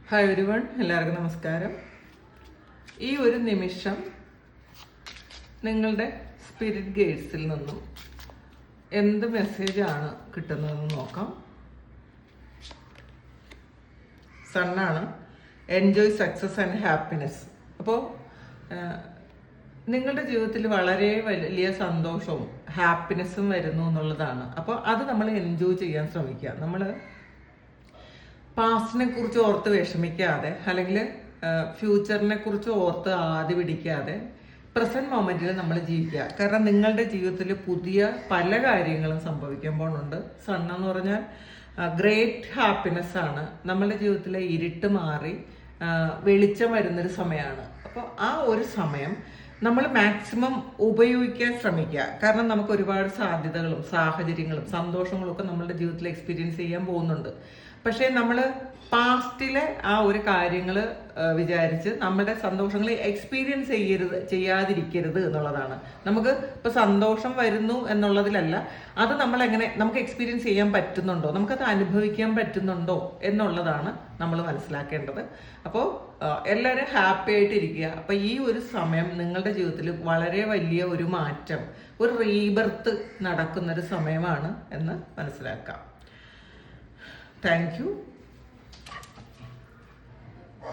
Hi everyone, എല്ലാവർക്കും നമസ്കാരം. ഈ ഒരു നിമിഷം നിങ്ങളുടെ സ്പിരിറ്റ് ഗൈഡ്സിൽ നിന്നും എന്ത് മെസ്സേജാണ് കിട്ടുന്നതെന്ന് നോക്കാം. സണ്ണാണ്. Enjoy success and happiness. അപ്പോൾ നിങ്ങളുടെ ജീവിതത്തിൽ വളരെ വലിയ സന്തോഷവും ഹാപ്പിനെസ്സും വരുന്നു എന്നുള്ളതാണ്. അപ്പോൾ അത് നമ്മൾ എൻജോയ് ചെയ്യാൻ ശ്രമിക്കുക. നമ്മൾ പാസ്റ്റിനെ കുറിച്ച് ഓർത്ത് വിഷമിക്കാതെ, അല്ലെങ്കിൽ ഫ്യൂച്ചറിനെ കുറിച്ച് ഓർത്ത് ആദ്യ പിടിക്കാതെ പ്രസന്റ് മൊമെന്റിൽ നമ്മൾ ജീവിക്കുക. കാരണം നിങ്ങളുടെ ജീവിതത്തിൽ പുതിയ പല കാര്യങ്ങളും സംഭവിക്കാൻ പോകുന്നുണ്ട്. സൺ എന്ന് പറഞ്ഞാൽ ഗ്രേറ്റ് ഹാപ്പിനെസ് ആണ്. നമ്മുടെ ജീവിതത്തിലെ ഇരുട്ട് മാറി വെളിച്ചം വരുന്നൊരു സമയമാണ്. അപ്പോൾ ആ ഒരു സമയം നമ്മൾ മാക്സിമം ഉപയോഗിക്കാൻ ശ്രമിക്കുക. കാരണം നമുക്ക് ഒരുപാട് സാധ്യതകളും സാഹചര്യങ്ങളും സന്തോഷങ്ങളും ഒക്കെ നമ്മളുടെ ജീവിതത്തിൽ എക്സ്പീരിയൻസ് ചെയ്യാൻ പോകുന്നുണ്ട്. പക്ഷേ നമ്മൾ പാസ്റ്റിലെ ആ ഒരു കാര്യങ്ങൾ വിചാരിച്ച് നമ്മുടെ സന്തോഷങ്ങൾ എക്സ്പീരിയൻസ് ചെയ്യാതിരിക്കരുത് എന്നുള്ളതാണ്. നമുക്ക് ഇപ്പോൾ സന്തോഷം വരുന്നു എന്നുള്ളതിലല്ല, അത് നമുക്ക് എക്സ്പീരിയൻസ് ചെയ്യാൻ പറ്റുന്നുണ്ടോ, നമുക്കത് അനുഭവിക്കാൻ പറ്റുന്നുണ്ടോ എന്നുള്ളതാണ് നമ്മൾ മനസ്സിലാക്കേണ്ടത്. അപ്പോൾ എല്ലാവരും ഹാപ്പി ആയിട്ടിരിക്കുക. അപ്പോൾ ഈ ഒരു സമയം നിങ്ങളുടെ ജീവിതത്തിൽ വളരെ വലിയ ഒരു മാറ്റം, ഒരു റീബർത്ത് നടക്കുന്നൊരു സമയമാണ് എന്ന് മനസ്സിലാക്കാം. Thank you.